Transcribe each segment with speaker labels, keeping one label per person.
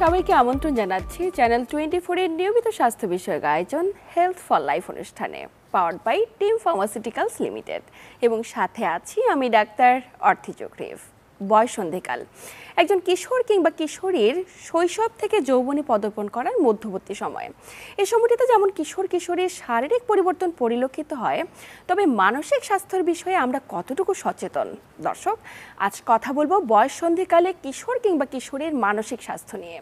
Speaker 1: সবাইকে আমন্ত্রণ জানাচ্ছি চ্যানেল 24 এর নিয়মিত স্বাস্থ্য বিষয়ক আয়োজন হেলথ ফর লাইফ অনুষ্ঠানে, powered by team pharmaceuticals limited. এবং সাথে আছি আমি ডাক্তার অর্থি চক্রীফ। বয়ঃসন্ধিকাল একজন কিশোর কিংবা কিশোরীর শৈশব থেকে যৌবনে পদার্পণ করার মধ্যবর্তী সময়। এই সময়টিতে যেমন কিশোর কিশোরীর শারীরিক পরিবর্তন পরিলক্ষিত হয়, তবে মানসিক স্বাস্থ্যের বিষয়ে আমরা কতটুকু সচেতন? দর্শক, আজ কথা বলবো বয়ঃসন্ধিকালে কিশোর কিংবা কিশোরীর মানসিক স্বাস্থ্য নিয়ে।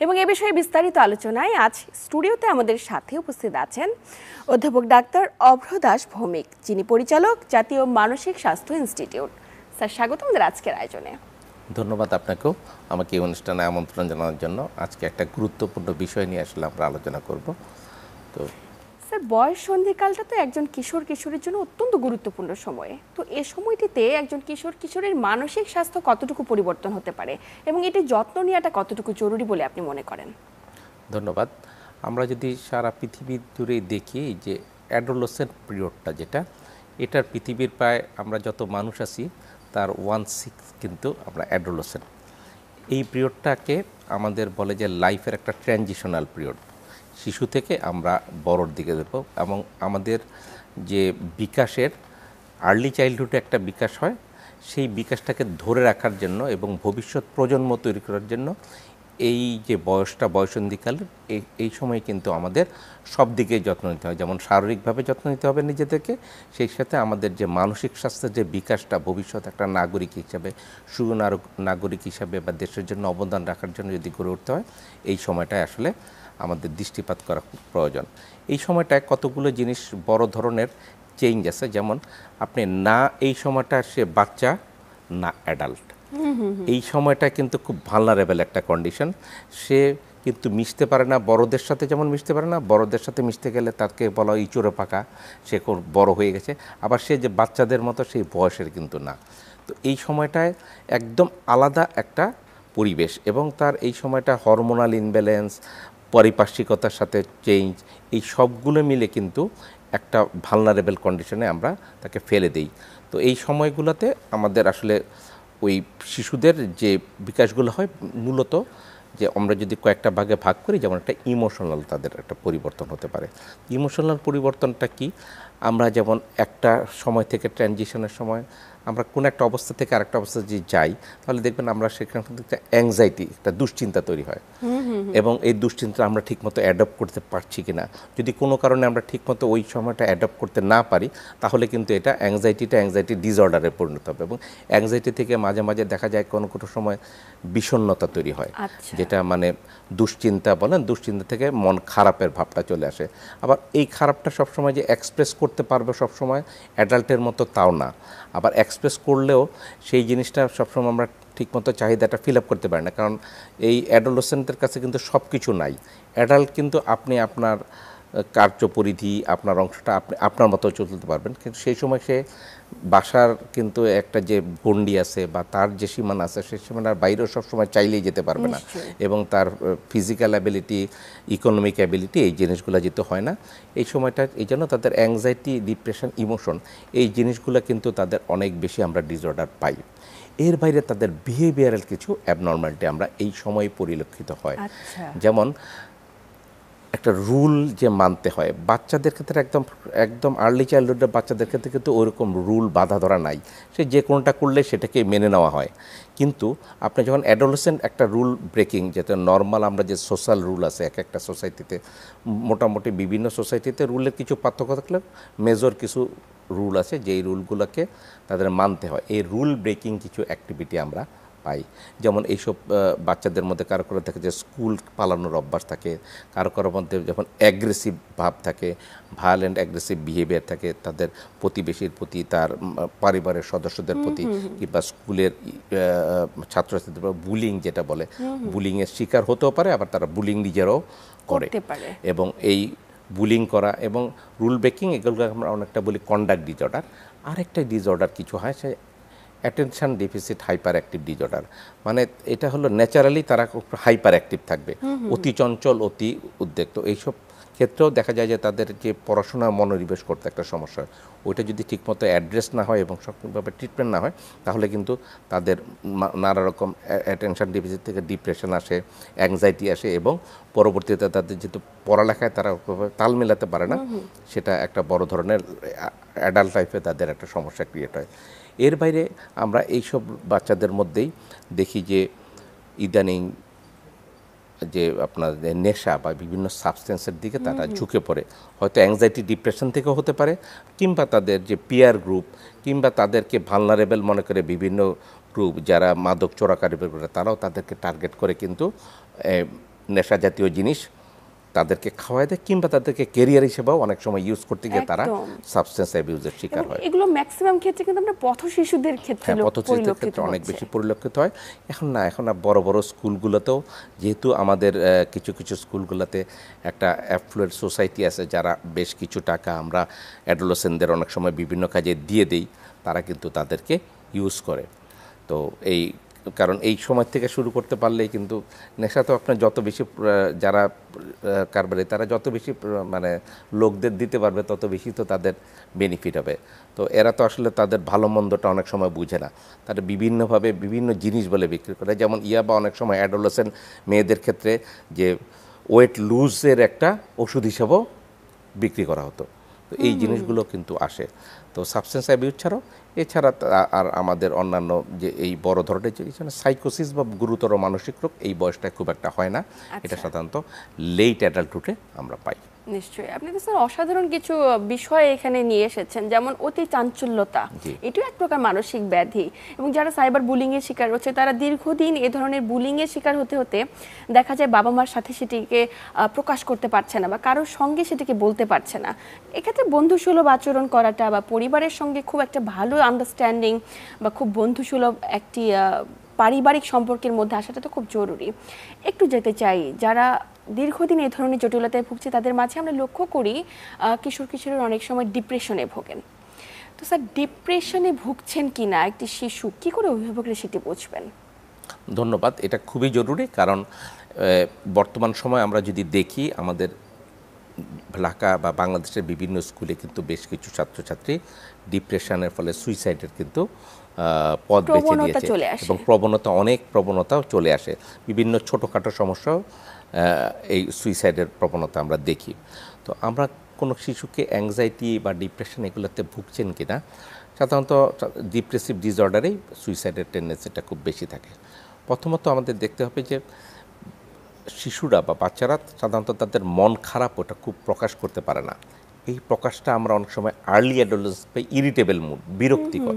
Speaker 1: এবং এ বিষয়ে বিস্তারিত আলোচনায় আজ স্টুডিওতে আমাদের সাথে উপস্থিত আছেন অধ্যাপক ডাক্তার অভ্র দাস ভৌমিক, যিনি পরিচালক, জাতীয় মানসিক স্বাস্থ্য ইনস্টিটিউট। স্যার, স্বাগত আমাদের আজকের আয়োজনে।
Speaker 2: ধন্যবাদ আপনাকেও আমাকে এই অনুষ্ঠানে আমন্ত্রণ জানানোর জন্য। আজকে একটা গুরুত্বপূর্ণ বিষয় নিয়ে আসলে আমরা আলোচনা করব। তো
Speaker 1: স্যার, বয়ঃসন্ধিকালটা তো একজন কিশোর কিশোরীর জন্য অত্যন্ত গুরুত্বপূর্ণ সময়। তো এই সময়টিতে একজন কিশোর কিশোরীর মানসিক স্বাস্থ্য কতটুকু পরিবর্তন হতে পারে এবং এটি যত্ন নেওয়াটা কতটুকু জরুরি বলে আপনি মনে করেন?
Speaker 2: ধন্যবাদ। আমরা যদি সারা পৃথিবী জুড়ে দেখি যে অ্যাডোলেসেন্ট পিরিয়ডটা যেটা, এটার পৃথিবীর প্রায় আমরা যত মানুষ আছি তার 1/6 কিন্তু আমরা অ্যাডোলেসেন্ট। এই পিরিয়ডটাকে আমাদের বলে যে লাইফের একটা ট্রানজিশনাল পিরিয়ড। শিশু থেকে আমরা বড়োর দিকে দেব, এবং আমাদের যে বিকাশের আর্লি চাইল্ডহুডে একটা বিকাশ হয়, সেই বিকাশটাকে ধরে রাখার জন্য এবং ভবিষ্যৎ প্রজন্ম তৈরি করার জন্য এই যে বয়সটা, বয়ঃসন্ধিকাল, এই সময় কিন্তু আমাদের সব দিকে যত্ন নিতে হয়। যেমন শারীরিকভাবে যত্ন নিতে হবে নিজেদেরকে, সেই সাথে আমাদের যে মানসিক স্বাস্থ্যের যে বিকাশটা, ভবিষ্যৎ একটা নাগরিক হিসাবে, নাগরিক হিসাবে বা দেশের জন্য অবদান রাখার জন্য যদি গড়ে উঠতে হয়, এই সময়টায় আসলে আমাদের দৃষ্টিপাত করা খুব প্রয়োজন। এই সময়টায় কতগুলো জিনিস বড় ধরনের চেঞ্জ আছে। যেমন আপনি না এই সময়টা সে বাচ্চা না অ্যাডাল্ট, এই সময়টা কিন্তু খুব ভালনারেবল একটা কন্ডিশন। সে কিন্তু মিশতে পারে না বড়দের সাথে, যেমন মিশতে পারে না, বড়দের সাথে মিশতে গেলে তাকে বলা হয় ইঁচড়ে পাকা, সে খুব বড় হয়ে গেছে। আবার সে যে বাচ্চাদের মতো সেই বয়সের কিন্তু না। তো এই সময়টায় একদম আলাদা একটা পরিবেশ, এবং তার এই সময়টা হরমোনাল ইনব্যালেন্স, পারিপার্শ্বিকতার সাথে চেঞ্জ, এই সবগুলো মিলে কিন্তু একটা ভালনারেবল কন্ডিশনে আমরা তাকে ফেলে দিই। তো এই সময়গুলোতে আমাদের আসলে ওই শিশুদের যে বিকাশগুলো হয়, মূলত যে আমরা যদি কয়েকটা ভাগে ভাগ করি, যেমন একটা ইমোশনাল তাদের একটা পরিবর্তন হতে পারে। ইমোশনাল পরিবর্তনটা কি? আমরা যেমন একটা সময় থেকে ট্রানজিশনের সময় আমরা কোনো একটা অবস্থা থেকে আরেকটা অবস্থা যদি যাই, তাহলে দেখবেন আমরা সেখান থেকে একটা অ্যাংজাইটি, একটা দুশ্চিন্তা তৈরি হয়, এবং এই দুশ্চিন্তা আমরা ঠিকমতো অ্যাডপ্ট করতে পারছি কি না। যদি কোনো কারণে আমরা ঠিকমতো ওই সময়টা অ্যাডপ্ট করতে না পারি, তাহলে কিন্তু এটা অ্যাংজাইটি ডিসঅর্ডারে পরিণত হবে, এবং অ্যাংজাইটি থেকে মাঝে মাঝে দেখা যায় কোনো কোনো সময় বিষণ্ণতা তৈরি হয়, যেটা মানে দুশ্চিন্তা বলেন, দুশ্চিন্তা থেকে মন খারাপের ভাবটা চলে আসে। আবার এই খারাপটা সবসময় যে এক্সপ্রেস করতে পারবে সবসময় অ্যাডাল্টের মতো তাও না। আবার এক্সপ্রেস করলেও সেই জিনিসটা সবসময় আমরা ঠিকমতো চাহিদাটা ফিল আপ করতে পারি না, কারণ এই অ্যাডোলেসেন্টদের কাছে কিন্তু সব কিছু নাই। অ্যাডাল্ট কিন্তু আপনি আপনার কার্যপরিধি, আপনার অংশটা আপনি আপনার মতো চলতে পারবেন, কিন্তু সেই সময় সে বাসার কিন্তু একটা যে গণ্ডি আছে বা তার যে সীমানা আছে, সেই সীমানার বাইরেও সবসময় চাইলেই যেতে পারবে না, এবং তার ফিজিক্যাল অ্যাবিলিটি, ইকোনমিক অ্যাবিলিটি, এই জিনিসগুলো যেতে হয় না এই সময়টা। এই জন্য তাদের অ্যাংজাইটি, ডিপ্রেশন, ইমোশন, এই জিনিসগুলো কিন্তু তাদের অনেক বেশি আমরা ডিসঅর্ডার পাই। এর বাইরে তাদের বিহেভিয়ারাল কিছু অ্যাবনর্মালিটি আমরা এই সময় পরিলক্ষিত হয়। যেমন একটা রুল যে মানতে হয় বাচ্চাদের ক্ষেত্রে, একদম আর্লি চাইল্ডহুডের বাচ্চাদের ক্ষেত্রে কিন্তু ওইরকম রুল বাধা ধরা নাই, সে যে কোনটা করলে সেটাকে মেনে নেওয়া হয়। কিন্তু আপনি যখন অ্যাডোলেসেন্ট একটা রুল ব্রেকিং, যেটা নর্মাল আমরা যে সোশ্যাল রুল আছে এক একটা সোসাইটিতে, মোটামুটি বিভিন্ন সোসাইটিতে রুলের কিছু পার্থক্য থাকলে মেজর কিছু রুল আছে, যেই রুলগুলোকে তাদের মানতে হয়। এই রুল ব্রেকিং কিছু অ্যাক্টিভিটি আমরা পাই। যেমন এইসব বাচ্চাদের মধ্যে কারো কারো থাকে যে স্কুল পালানোর অভ্যাস থাকে, কারো কারোর মধ্যে যখন অ্যাগ্রেসিভ ভাব থাকে, ভায়োলেন্ট অ্যাগ্রেসিভ বিহেভিয়ার থাকে তাদের প্রতিবেশীর প্রতি, তার পরিবারের সদস্যদের প্রতি, কিংবা স্কুলের ছাত্রছাত্রীদের বুলিং যেটা বলে, বুলিংয়ের শিকার হতেও পারে, আবার তারা বুলিং নিজেরাও করে। এবং এই বুলিং করা এবং রুল ব্রেকিং, এগুলোকে আমরা অনেকটা বলি কন্ডাক্ট ডিসঅর্ডার। আরেকটা ডিসঅর্ডার কিছু হয়, সে attention deficit hyperactive disorder. মানে এটা হলো ন্যাচারালি তারা হাইপার অ্যাক্টিভ থাকবে, অতি চঞ্চল, অতি উদ্বেগ। তো এইসব ক্ষেত্রেও দেখা যায় যে তাদের যে পড়াশোনা মনোনিবেশ করতে একটা সমস্যা হয়, ওইটা যদি ঠিকমতো অ্যাড্রেস না হয় এবং সঠিকভাবে ট্রিটমেন্ট না হয়, তাহলে কিন্তু তাদের নানা রকম অ্যাটেনশন ডিফিসিট থেকে ডিপ্রেশন আসে, অ্যাংজাইটি আসে, এবং পরবর্তীতে তাদের যেহেতু পড়ালেখায় তারা তাল মেলাতে পারে না, সেটা একটা বড় ধরনের অ্যাডাল্ট লাইফে তাদের একটা সমস্যা ক্রিয়েট হয়। এর বাইরে আমরা এইসব বাচ্চাদের মধ্যেই দেখি যে ইদানিং যে আপনার নেশা বা বিভিন্ন সাবস্টেন্সের দিকে তারা ঝুঁকে পড়ে, হয়তো অ্যাংজাইটি ডিপ্রেশন থেকেও হতে পারে, কিংবা তাদের যে পিয়ার গ্রুপ, কিংবা তাদেরকে ভালনারেবল মনে করে বিভিন্ন গ্রুপ যারা মাদক চোরাকারী করে, তারাও তাদেরকে টার্গেট করে কিন্তু নেশা জাতীয় জিনিস তাদেরকে খাওয়ায় দেয়, কিংবা তাদেরকে কেরিয়ার হিসেবেও অনেক সময় ইউজ করতে গিয়ে তারা সাবস্টেন্স অ্যাবিউজের শিকার হয়।
Speaker 1: এগুলো ম্যাক্সিমাম ক্ষেত্রে কিন্তু আমরা পথ শিশুদের ক্ষেত্রে
Speaker 2: ক্ষেত্রে অনেক বেশি পরিলক্ষিত হয়। এখন না বড় বড় স্কুলগুলোতেও, যেহেতু আমাদের কিছু কিছু স্কুলগুলোতে একটা অ্যাফ্লুয়েন্ট সোসাইটি আছে যারা বেশ কিছু টাকা আমরা অ্যাডোলেসেন্টদের অনেক সময় বিভিন্ন কাজে দিয়ে দেই, তারা কিন্তু তাদেরকে ইউজ করে। তো এই কারণ এই সময় থেকে শুরু করতে পারলেই কিন্তু নেশা তো আপনার যত বেশি যারা কারবারি তারা যত বেশি মানে লোকদের দিতে পারবে, তত বেশি তো তাদের বেনিফিট হবে। তো এরা তো আসলে তাদের ভালো মন্দটা অনেক সময় বুঝে না, তারা বিভিন্নভাবে বিভিন্ন জিনিস বলে বিক্রি করে। যেমন ইয়াবা অনেক সময় অ্যাডোলেসেন্ট মেয়েদের ক্ষেত্রে যে ওয়েট লুজের একটা ওষুধ হিসেবেও বিক্রি করা হতো। তো এই জিনিসগুলো কিন্তু আসে। তো সাবস্টেন্স অ্যাবিউজ ছাড়াও এছাড়া আর আমাদের অন্যান্য যে এই বড় ধরনের যে সাইকোসিস বা গুরুতর মানসিক রোগ, এই বয়সটায় খুব একটা হয় না, এটা সাধারণত লেট অ্যাডাল্টহুডে আমরা পাই।
Speaker 1: নিশ্চয়ই। আপনি তো স্যার অসাধারণ কিছু বিষয় এখানে নিয়ে এসেছেন, যেমন অতি চাঞ্চল্যতা, এটিও এক প্রকার মানসিক ব্যাধি, এবং যারা সাইবার বুলিং এর শিকার হচ্ছে তারা দীর্ঘদিন এ ধরনের বুলিং এর শিকার হতে হতে দেখা যায় বাবা মার সাথে সেটিকে প্রকাশ করতে পারছে না বা কারোর সঙ্গে সেটিকে বলতে পারছে না। এক্ষেত্রে বন্ধুসুলভ আচরণ করাটা বা পরিবারের সঙ্গে খুব একটা ভালো আন্ডারস্ট্যান্ডিং বা খুব বন্ধুসুলভ একটি পারিবারিক সম্পর্কের মধ্যে আসাটা তো খুব জরুরি। একটু যেতে চাই, যারা দীর্ঘদিন এই ধরনের জটিলতায় ভুগছে তাদের মাঝে আমরা লক্ষ্য করি কিশোর কিশোরের অনেক সময় ডিপ্রেশনে ভোগেন। তো স্যার, ডিপ্রেশনে ভুগছেন কিনা একটি শিশু, কি করে অভিভাবকরা সেটি বুঝবেন?
Speaker 2: ধন্যবাদ, এটা খুবই জরুরি। কারণ বর্তমান সময় আমরা যদি দেখি, আমাদের ঢাকা বা বাংলাদেশের বিভিন্ন স্কুলে কিন্তু বেশ কিছু ছাত্রছাত্রী ডিপ্রেশনের ফলে সুইসাইডের কিন্তু পথ বেছে নিয়েছে, এবং অনেক প্রবণতাও চলে আসে। বিভিন্ন ছোটোখাটো সমস্যাও এই সুইসাইডের প্রবণতা আমরা দেখি। তো আমরা কোনো শিশুকে অ্যাংজাইটি বা ডিপ্রেশন এগুলোতে ভুগছেন কি না, সাধারণত ডিপ্রেসিভ ডিসঅর্ডারেই সুইসাইডের টেন্ডেন্সিটা খুব বেশি থাকে। প্রথমত আমাদের দেখতে হবে যে শিশুরা বা বাচ্চারা সাধারণত তাদের মন খারাপ ওটা খুব প্রকাশ করতে পারে না। এই প্রকাশটা আমরা অনেক সময় আর্লি অ্যাডোলেসেন্স বা ইরিটেবল মুড, বিরক্তিকর,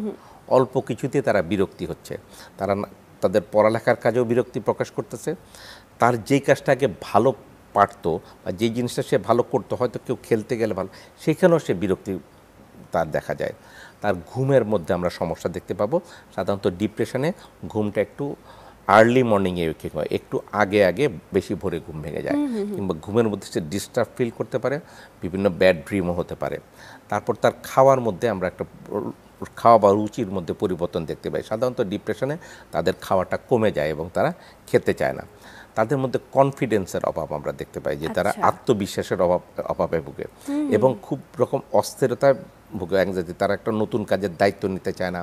Speaker 2: অল্প কিছুতে তারা বিরক্তি হচ্ছে, তারা তাদের পড়ালেখার কাজেও বিরক্তি প্রকাশ করতেছে, তার যেই কাজটা আগে ভালো পারতো বা যেই জিনিসটা সে ভালো করতো, হয়তো কেউ খেলতে গেলে ভালো, সেখানেও সে বিরক্তি তার দেখা যায়। তার ঘুমের মধ্যে আমরা সমস্যা দেখতে পাবো। সাধারণত ডিপ্রেশনে ঘুমটা একটু আর্লি মর্নিংয়ে হয়, একটু আগে আগে বেশি ভোরে ঘুম ভেঙে যায়, কিংবা ঘুমের মধ্যে সে ডিস্টার্ব ফিল করতে পারে, বিভিন্ন ব্যাড ড্রিমও হতে পারে। তারপর তার খাওয়ার মধ্যে আমরা একটা খাওয়া বা রুচির মধ্যে পরিবর্তন দেখতে পাই। সাধারণত ডিপ্রেশনে তাদের খাওয়াটা কমে যায় এবং তারা খেতে চায় না। তাদের মধ্যে কনফিডেন্সের অভাব আমরা দেখতে পাই, যে তারা আত্মবিশ্বাসের অভাবে ভুগে এবং খুব রকম অস্থিরতায় ভুগে, অ্যাংজাইটি, তারা একটা নতুন কাজের দায়িত্ব নিতে চায় না,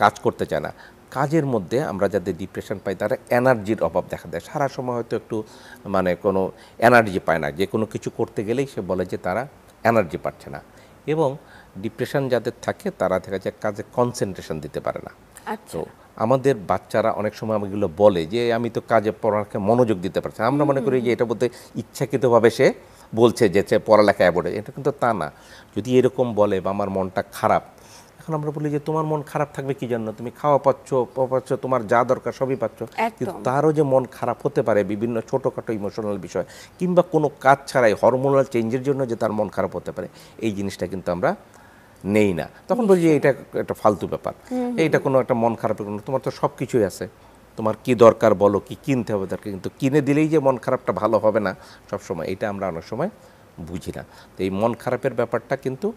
Speaker 2: কাজ করতে চায় না। কাজের মধ্যে আমরা যাদের ডিপ্রেশন পাই তারা এনার্জির অভাব দেখা দেয়, সারা সময় হয়তো একটু কোনো এনার্জি পায় না, যে কোনো কিছু করতে গেলেই সে বলে যে তারা এনার্জি পাচ্ছে না। এবং ডিপ্রেশন যাদের থাকে তারা দেখা যায় কাজে কনসেন্ট্রেশন দিতে পারে না। তো আমাদের বাচ্চারা অনেক সময় এগুলো বলে যে আমি তো কাজে পড়ালেখায় মনোযোগ দিতে পারছি না, আমরা মনে করি যে এটা বলতে ইচ্ছাকৃতভাবে সে বলছে যে পড়ালেখা অ্যাভয়েড, এটা কিন্তু তা না। যদি এরকম বলে বা আমার মনটা খারাপ, এখন আমরা বলি যে তোমার মন খারাপ থাকবে কি জন্য, তুমি খাওয়া পাচ্ছ, তোমার যা দরকার সবই পাচ্ছ, কিন্তু তারও যে মন খারাপ হতে পারে বিভিন্ন ছোটোখাটো ইমোশনাল বিষয়, কিংবা কোনো কাজ ছাড়াই হরমোনাল চেঞ্জের জন্য যে তার মন খারাপ হতে পারে, এই জিনিসটা কিন্তু আমরা নেই না। তখন বলি যে এটা একটা ফালতু ব্যাপার, এইটা কোনো একটা মন খারাপের কোনো, তোমার তো সব কিছুই আছে, তোমার কি দরকার বলো, কি কিনতে হবে দরকার, কিন্তু কিনে দিলেই যে মন খারাপটা ভালো হবে না সবসময়, এটা আমরা অনেক সময় বুঝি না। তো এই মন খারাপের ব্যাপারটা কিন্তু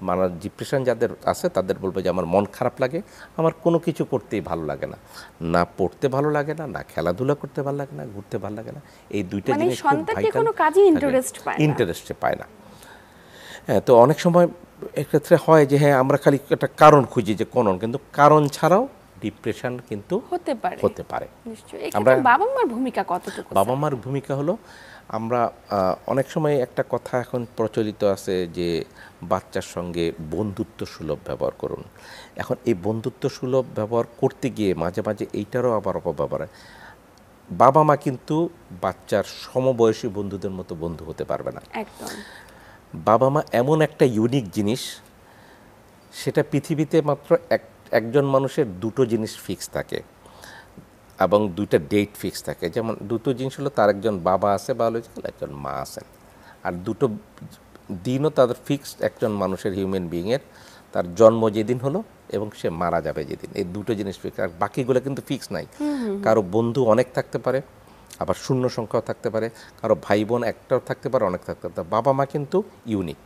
Speaker 2: মানে ডিপ্রেশন যাদের আছে তাদের বলবো যে আমার মন খারাপ লাগে, আমার কোনো কিছু করতেই ভালো লাগে না, না পড়তে ভালো লাগে না, না খেলাধুলা করতে ভালো লাগে না, ঘুরতে ভালো লাগে না, এই দুইটা
Speaker 1: মানে
Speaker 2: জিনিস খুব
Speaker 1: সন্তানকে
Speaker 2: ভাইটাল
Speaker 1: কোনো কাজে
Speaker 2: ইন্টারেস্টে পায় না। হ্যাঁ, তো অনেক সময় এক্ষেত্রে হয় যে হ্যাঁ আমরা খালি একটা কারণ খুঁজি যে কোন, কিন্তু কারণ ছাড়াও ডিপ্রেশন কিন্তু হতে পারে।
Speaker 1: নিশ্চয়ই আমরা বাবা মার ভূমিকা কতটুকু?
Speaker 2: বাবা মার ভূমিকা হলো, আমরা অনেক সময় একটা কথা এখন প্রচলিত আছে যে বাচ্চার সঙ্গে বন্ধুত্ব সুলভ ব্যবহার করুন। এখন এই বন্ধুত্ব সুলভ ব্যবহার করতে গিয়ে মাঝে মাঝে এইটারও আবার অপব্যবহার হয়। বাবা মা কিন্তু বাচ্চার সমবয়সী বন্ধুদের মতো বন্ধু হতে পারবে না।
Speaker 1: একদম।
Speaker 2: বাবা মা এমন একটা ইউনিক জিনিস, সেটা পৃথিবীতে মাত্র একজন মানুষের দুটো জিনিস ফিক্স থাকে এবং দুইটা ডেট ফিক্স থাকে। যেমন দুটো জিনিস হলো, তার একজন বাবা আছে বায়োলজিক্যাল, একজন মা আছেন, আর দুটো দিনও তাদের ফিক্সড একজন মানুষের হিউম্যান বিইংয়ের, তার জন্ম যেদিন হলো এবং সে মারা যাবে যেদিন, এই দুটো জিনিস ফিক্স। আর বাকিগুলো কিন্তু ফিক্স নাই। কারো বন্ধু অনেক থাকতে পারে, আবার শূন্য সংখ্যাও থাকতে পারে, কারো ভাই বোন একটাও থাকতে পারে, অনেক থাকতে পারে। বাবা মা কিন্তু ইউনিক।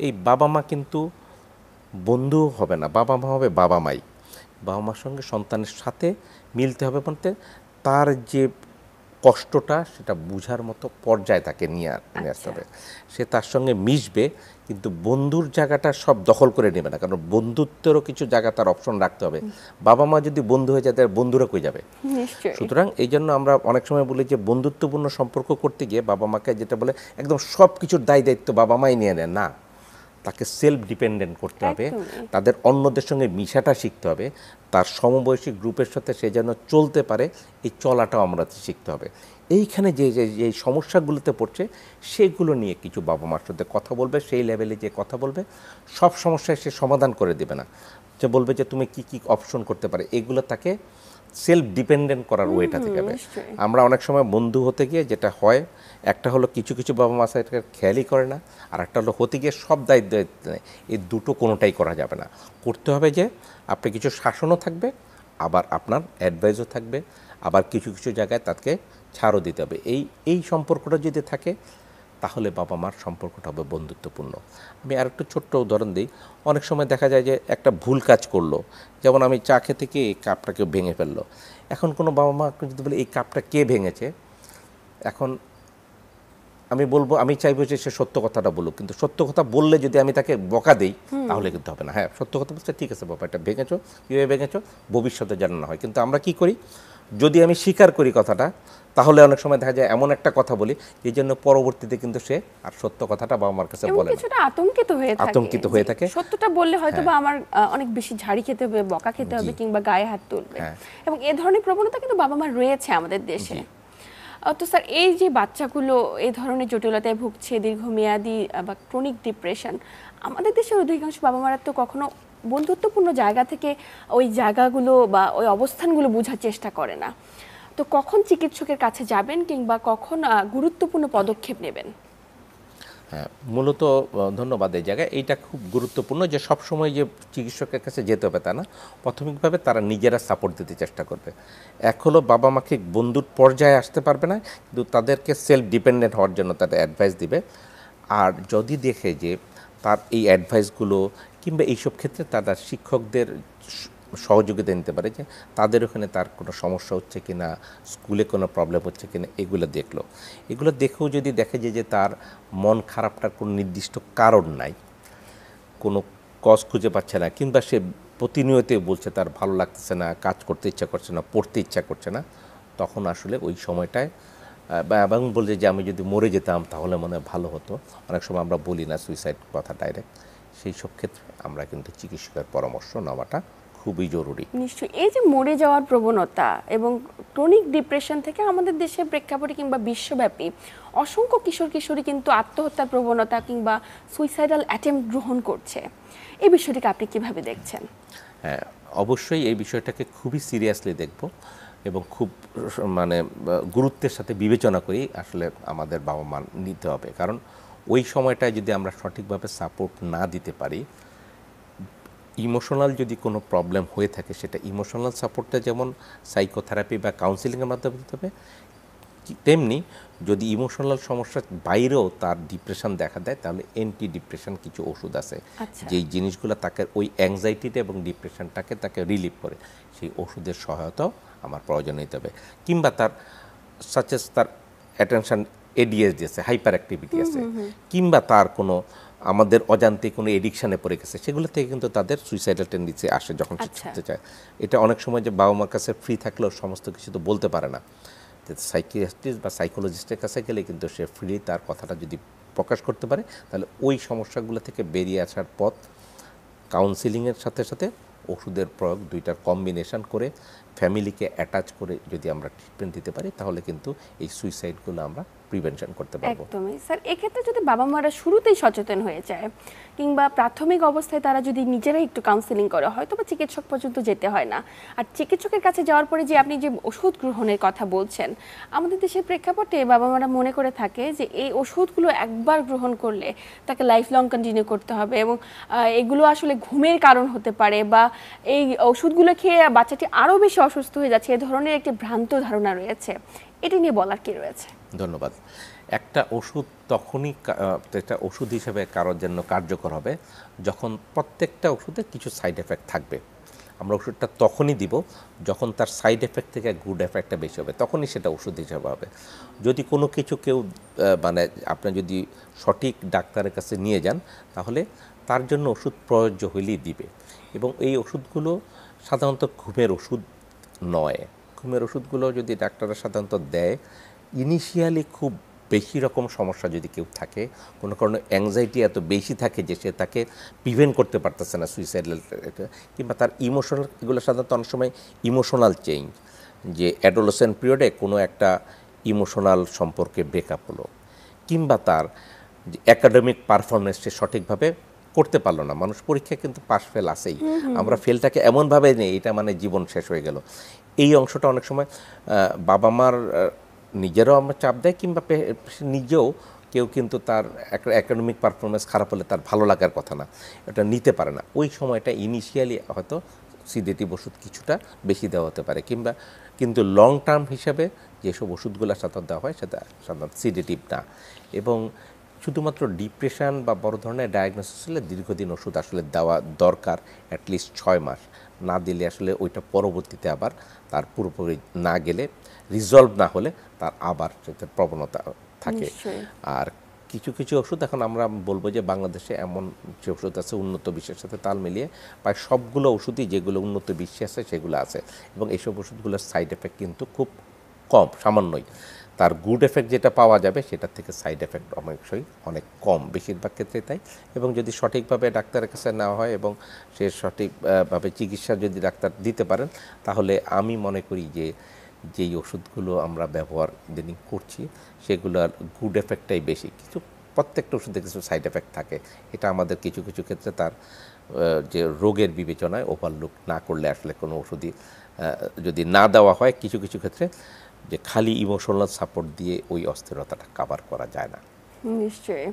Speaker 2: এই বাবা মা কিন্তু বন্ধু হবে না, বাবা মা হবে বাবা মাই। বাবা মার সঙ্গে সন্তানের সাথে মিলতে হবে, বলতে তার যে কষ্টটা সেটা বুঝার মতো পর্যায়ে তাকে নিয়ে আসতে হবে। সে তার সঙ্গে মিশবে, কিন্তু বন্ধুর জায়গাটা সব দখল করে নেবে না, কারণ বন্ধুত্বেরও কিছু জায়গা তার অপশন রাখতে হবে। বাবা মা যদি বন্ধু হয়ে যায়, তার বন্ধুরা কই যাবে? সুতরাং এই জন্য আমরা অনেক সময় বলি যে বন্ধুত্বপূর্ণ সম্পর্ক করতে গিয়ে বাবা মাকে যেটা বলে একদম সব কিছুর দায়িত্ব বাবা মাই নিয়ে নেয় না, তাকে সেলফ ডিপেন্ডেন্ট করতে হবে, তাদের অন্যদের সঙ্গে মিশাটা শিখতে হবে, তার সমবয়সী গ্রুপের সাথে সে যেন চলতে পারে, এই চলাটাও আমরা শিখতে হবে। এইখানে যে যে সমস্যাগুলোতে পড়ছে সেগুলো নিয়ে কিছু বাবা মার সাথে কথা বলবে, সেই লেভেলে যে কথা বলবে, সব সমস্যায় সে সমাধান করে দেবে না, যে বলবে যে তুমি কি কি অপশন করতে পারে, এগুলো তাকে সেলফ ডিপেন্ডেন্ট করার ওয়েটা থেকে হবে। আমরা অনেক সময় বন্ধু হতে গিয়ে যেটা হয়, একটা হলো কিছু কিছু বাবা মা এটা খেয়ালই করে না, আর একটা হলো হতে গিয়ে সব দায়িত্ব নেয়। এই দুটো কোনোটাই করা যাবে না। করতে হবে যে আপনি কিছু শাসনও থাকবে, আবার আপনার অ্যাডভাইসও থাকবে, আবার কিছু কিছু জায়গায় তাকে ছাড়ও দিতে হবে। এই সম্পর্কটা যদি থাকে, তাহলে বাবা মার সম্পর্কটা হবে বন্ধুত্বপূর্ণ। আমি আর একটু ছোট্ট উদাহরণ দিই। অনেক সময় দেখা যায় যে একটা ভুল কাজ করলো, যেমন আমি চা খেতে গিয়ে এই কাপটা কেউ ভেঙে ফেললো। এখন কোনো বাবা মা যদি বলে এই কাপটা কে ভেঙেছে, এখন আমি বলবো, আমি চাইবো যে সে সত্য কথাটা বলুক, কিন্তু সত্য কথা বললে যদি আমি তাকে বকা দিই তাহলে কিন্তু হবে না। হ্যাঁ, সত্য কথা বলছে, ঠিক আছে বাবা এটা ভেঙেছো, কীভাবে ভেঙেছো ভবিষ্যতে জানা না হয়। কিন্তু আমরা কি করি, যদি আমি স্বীকার করি কথাটা, তাহলে অনেক সময় দেখা যায় এমন একটা কথা বলি এই জন্য পরবর্তীতে কিন্তু সে আর সত্য কথাটা বাবা মার কাছে বলে না,
Speaker 1: কিছুটা আতঙ্কিত হয়ে থাকে। সত্যটা বললে হয়তো বা আমার অনেক বেশি ঝাড়ি খেতে হবে, বকা খেতে হবে, কিংবা গায়ে হাত তুলবে, এবং এই ধরনের প্রবণতা কিন্তু বাবা মা রয়েছে আমাদের দেশে। তো স্যার, এই যে বাচ্চাগুলো এই ধরনের জটিলতায় ভুগছে, দীর্ঘমেয়াদী বা ক্রনিক ডিপ্রেশন, আমাদের দেশের অধিকাংশ বাবা মারা তো কখনো বন্ধুত্বপূর্ণ জায়গা থেকে ওই জায়গাগুলো বা ওই অবস্থানগুলো বোঝার চেষ্টা করে না। তো কখন চিকিৎসকের কাছে যাবেন, কিংবা কখন গুরুত্বপূর্ণ পদক্ষেপ নেবেন?
Speaker 2: হ্যাঁ, মূলত ধন্যবাদ। এই জায়গায় এইটা খুব গুরুত্বপূর্ণ যে সবসময় যে চিকিৎসকের কাছে যেতে হবে তা না, প্রাথমিকভাবে তারা নিজেরা সাপোর্ট দিতে চেষ্টা করবে। এক হলো বাবা মাকে বন্ধুর পর্যায়ে আসতে পারবে না, কিন্তু তাদেরকে সেলফ ডিপেন্ডেন্ট হওয়ার জন্য তাদের অ্যাডভাইস দিবে। আর যদি দেখে যে তার এই অ্যাডভাইসগুলো কিংবা এইসব ক্ষেত্রে তারা শিক্ষকদের সহযোগিতা নিতে পারে, যে তাদের ওখানে তার কোনো সমস্যা হচ্ছে কি না, স্কুলে কোনো প্রবলেম হচ্ছে কি না, এগুলো দেখেও যদি দেখে যে তার মন খারাপটার কোনো নির্দিষ্ট কারণ নাই, কোনো কজ খুঁজে পাচ্ছে না, কিংবা সে প্রতিনিয়তই বলছে তার ভালো লাগতেছে না, কাজ করতে ইচ্ছা করছে না, পড়তে ইচ্ছা করছে না, তখন আসলে ওই সময়টায় এবং বলছে যে আমি যদি মরে যেতাম তাহলে মনে হয় ভালো হতো। অনেক সময় আমরা বলি না সুইসাইড কথা ডাইরেক্ট, সেই সব ক্ষেত্রে আমরা কিন্তু চিকিৎসকের পরামর্শ নেওয়াটা খুবই জরুরি।
Speaker 1: নিশ্চয়ই। এই যে মরে যাওয়ার প্রবণতা এবং ক্রনিক ডিপ্রেশন থেকে আমাদের দেশের প্রেক্ষাপটে কিংবা বিশ্বব্যাপী অসংখ্য কিশোর কিশোরী কিন্তু আত্মহত্যার প্রবণতা কিংবা সুইসাইডাল অ্যাটেম্প্ট গ্রহণ করছে, এই বিষয়টিকে আপনি কিভাবে দেখছেন?
Speaker 2: হ্যাঁ, অবশ্যই এই বিষয়টাকে খুবই সিরিয়াসলি দেখব এবং খুব মানে গুরুত্বের সাথে বিবেচনা করি আসলে আমাদের বাবা মা নিতে হবে। কারণ ওই সময়টায় যদি আমরা সঠিকভাবে সাপোর্ট না দিতে পারি, ইমোশনাল যদি কোনো প্রবলেম হয়ে থাকে, সেটা ইমোশনাল সাপোর্টটা যেমন সাইকোথেরাপি বা কাউন্সিলিংয়ের মাধ্যমে দিতে হবে, তেমনি যদি ইমোশনাল সমস্যার বাইরেও তার ডিপ্রেশন দেখা দেয় তাহলে অ্যান্টি ডিপ্রেশন কিছু ওষুধ আছে, যেই জিনিসগুলো তাকে ওই অ্যাংজাইটিটা এবং ডিপ্রেশনটাকে তাকে রিলিভ করে, সেই ওষুধের সহায়তাও আমার প্রয়োজন হতে হবে। কিংবা তার সাচেস তার অ্যাটেনশন এডিএসডি আছে, হাইপার অ্যাক্টিভিটি আছে, কিংবা তার কোনো আমাদের অজান্তে কোনো এডিকশানে পড়ে গেছে, সেগুলো থেকে কিন্তু তাদের সুইসাইডাল টেন্ডেন্সি আসে যখন সে ছুটতে চায়। এটা অনেক সময় যে বাবা মার কাছে ফ্রি থাকলেও সমস্ত কিছু তো বলতে পারে না, সাইকিয়াট্রিস্ট বা সাইকোলজিস্টের কাছে গেলে কিন্তু সে ফ্রি তার কথাটা যদি প্রকাশ করতে পারে তাহলে ওই সমস্যাগুলো থেকে বেরিয়ে আসার পথ কাউন্সিলিংয়ের সাথে সাথে ওষুধের প্রয়োগ, দুইটার কম্বিনেশন করে ফ্যামিলিকে অ্যাটাচ করে যদি আমরা ট্রিটমেন্ট দিতে পারি তাহলে কিন্তু এই সুইসাইডগুলো আমরা প্রিভেনশন করতে পারবো।
Speaker 1: একদমই স্যার। এক্ষেত্রে যদি বাবা মারা শুরুতেই সচেতন হয়ে যায় কিংবা প্রাথমিক অবস্থায় তারা যদি নিজেরাই একটু কাউন্সিলিং করে, হয়তো বা চিকিৎসক পর্যন্ত যেতে হয় না, আর চিকিৎসকের কাছে যাওয়ার পরে যে আপনি যে ওষুধ গ্রহণের কথা বলছেন, আমাদের দেশের প্রেক্ষাপটে বাবা মারা মনে করে থাকে যে এই ওষুধগুলো একবার গ্রহণ করলে তাকে লাইফ লং কন্টিনিউ করতে হবে এবং এগুলো আসলে ঘুমের কারণ হতে পারে বা এই ওষুধগুলো খেয়ে বাচ্চাটি আরও বেশি অসুস্থ হয়ে যাচ্ছে, এ ধরনের একটি ভ্রান্ত ধারণা রয়েছে। এটি নিয়ে বলার কি রয়েছে?
Speaker 2: ধন্যবাদ। একটা ওষুধ তখনই একটা ওষুধ হিসেবে কারোর জন্য কার্যকর হবে যখন প্রত্যেকটা ওষুধে কিছু সাইড এফেক্ট থাকবে। আমরা ওষুধটা তখনই দিব যখন তার সাইড এফেক্ট থেকে গুড এফেক্টটা বেশি হবে, তখনই সেটা ওষুধ হিসেবে হবে। যদি কোনো কিছু কেউ মানে আপনি যদি সঠিক ডাক্তারের কাছে নিয়ে যান তাহলে তার জন্য ওষুধ প্রযোজ্য হইলেই দিবে। এবং এই ওষুধগুলো সাধারণত ঘুমের ওষুধ নয়। ঘুমের ওষুধগুলো যদি ডাক্তাররা সাধারণত দেয়, ইনিশিয়ালি খুব বেশি রকম সমস্যা যদি কেউ থাকে, কোনো কারণে অ্যাংজাইটি এত বেশি থাকে যে সে তাকে প্রিভেন্ট করতে পারতেছে না সুইসাইডাল, কিংবা তার ইমোশনাল, এগুলো সাধারণত অনেক সময় ইমোশনাল চেঞ্জ, যে অ্যাডোলেসেন্ট পিরিয়ডে কোনো একটা ইমোশনাল সম্পর্কে ব্রেকআপ হলো, কিংবা তার যে একাডেমিক পারফরমেন্স সে সঠিকভাবে করতে পারলো না। মানুষ পরীক্ষায় কিন্তু পাস ফেল আসেই, আমরা ফেলটাকে এমনভাবে নেই এটা মানে জীবন শেষ হয়ে গেল। এই অংশটা অনেক সময় বাবা মার নিজেরও আমরা চাপ দেয়, কিংবা নিজেও কেউ কিন্তু তার একাডেমিক পারফরমেন্স খারাপ হলে তার ভালো লাগার কথা না, এটা নিতে পারে না। ওই সময়টা ইনিশিয়ালি হয়তো সিডেটিভ ওষুধ কিছুটা বেশি দেওয়া হতে পারে, কিংবা কিন্তু লং টার্ম হিসাবে যেসব ওষুধগুলো সাধারণত দেওয়া হয় সেটা সাধারণত সিডেটিভ না। এবং শুধুমাত্র ডিপ্রেশন বা বড় ধরনের ডায়াগনোসিস হলে দীর্ঘদিন ওষুধ আসলে দেওয়া দরকার, অ্যাটলিস্ট 6 মাস না দিলে আসলে ওইটা পরবর্তীতে আবার তার পুরোপুরি না গেলে, রিজলভ না হলে তার আবার প্রবণতা থাকে। আর কিছু কিছু ওষুধ এখন আমরা বলবো যে বাংলাদেশে এমন যে ওষুধ আছে উন্নত বিশ্বের সাথে তাল মিলিয়ে প্রায় সবগুলো ওষুধই যেগুলো উন্নত বিশ্বে আছে সেগুলো আছে, এবং এইসব ওষুধগুলোর সাইড এফেক্ট কিন্তু খুব কম, সামান্যই। তার গুড এফেক্ট যেটা পাওয়া যাবে সেটার থেকে সাইড এফেক্ট অবশ্যই অনেক কম, বেশিরভাগ ক্ষেত্রে তাই। এবং যদি সঠিকভাবে ডাক্তারের কাছে নেওয়া হয় এবং সে সঠিকভাবে চিকিৎসা যদি ডাক্তার দিতে পারেন তাহলে আমি মনে করি যে যেই ওষুধগুলো আমরা ব্যবহার ইদানিং করছি সেগুলোর গুড এফেক্টটাই বেশি। কিছু প্রত্যেকটা ওষুধে কিছু সাইড এফেক্ট থাকে, এটা আমাদের কিছু কিছু ক্ষেত্রে তার যে রোগের বিবেচনায় ওভারলুক না করলে আসলে কোনো ওষুধই যদি না দেওয়া হয় কিছু কিছু ক্ষেত্রে যে খালি ইমোশনাল সাপোর্ট দিয়ে ওই অস্থিরতাটা কভার করা যায় না।
Speaker 1: নিশ্চয়ই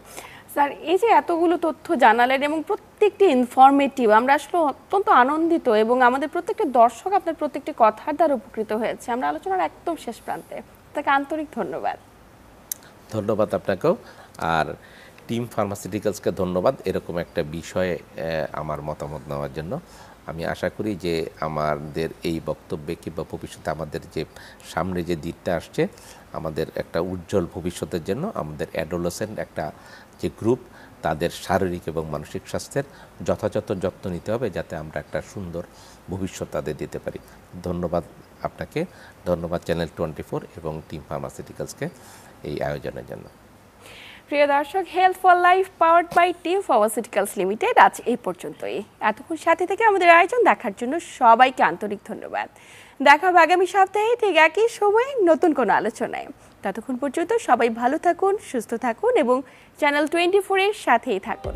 Speaker 1: স্যার, এই যে এতগুলো তথ্য জানালেন এবং প্রত্যেকটি ইনফরমেটিভ, আমরা আসলে অত্যন্ত আনন্দিত এবং আমাদের প্রত্যেকটা দর্শক আপনার প্রত্যেকটি কথার দ্বারা উপকৃত হয়েছে। আমরা আলোচনার একদম শেষ প্রান্তে, তাকে আন্তরিক ধন্যবাদ।
Speaker 2: ধন্যবাদ আপনাকেও, আর টিম ফার্মাসিউটিক্যালসকে ধন্যবাদ এরকম একটা বিষয়ে আমার মতামত নেওয়ার জন্য। আমি আশা করি যে আমাদের এই বক্তব্যে কিংবা ভবিষ্যতে আমাদের যে সামনে যে দিকটা আসছে আমাদের একটা উজ্জ্বল ভবিষ্যতের জন্য আমাদের অ্যাডোলেসেন্ট একটা যে গ্রুপ তাদের শারীরিক এবং মানসিক স্বাস্থ্যের যথাযথ যত্ন নিতে হবে যাতে আমরা একটা সুন্দর ভবিষ্যৎ তাদের দিতে পারি। ধন্যবাদ আপনাকে, ধন্যবাদ চ্যানেল 24 এবং টিম ফার্মাসিউটিক্যালসকে এই আয়োজনের জন্য।
Speaker 1: প্রিয় দর্শক, health for life powered by team pharmaceuticals limited আজ এই পর্যন্তই। এতক্ষণ সাথে থেকে আমাদের আয়োজন দেখার জন্য সবাইকে আন্তরিক ধন্যবাদ। দেখা হবে আগামী সপ্তাহে ঠিক একই সময়ে নতুন কোনো আলোচনায়। ততক্ষণ পর্যন্ত সবাই ভালো থাকুন, সুস্থ থাকুন এবং চ্যানেল 24 এর সাথেই থাকুন।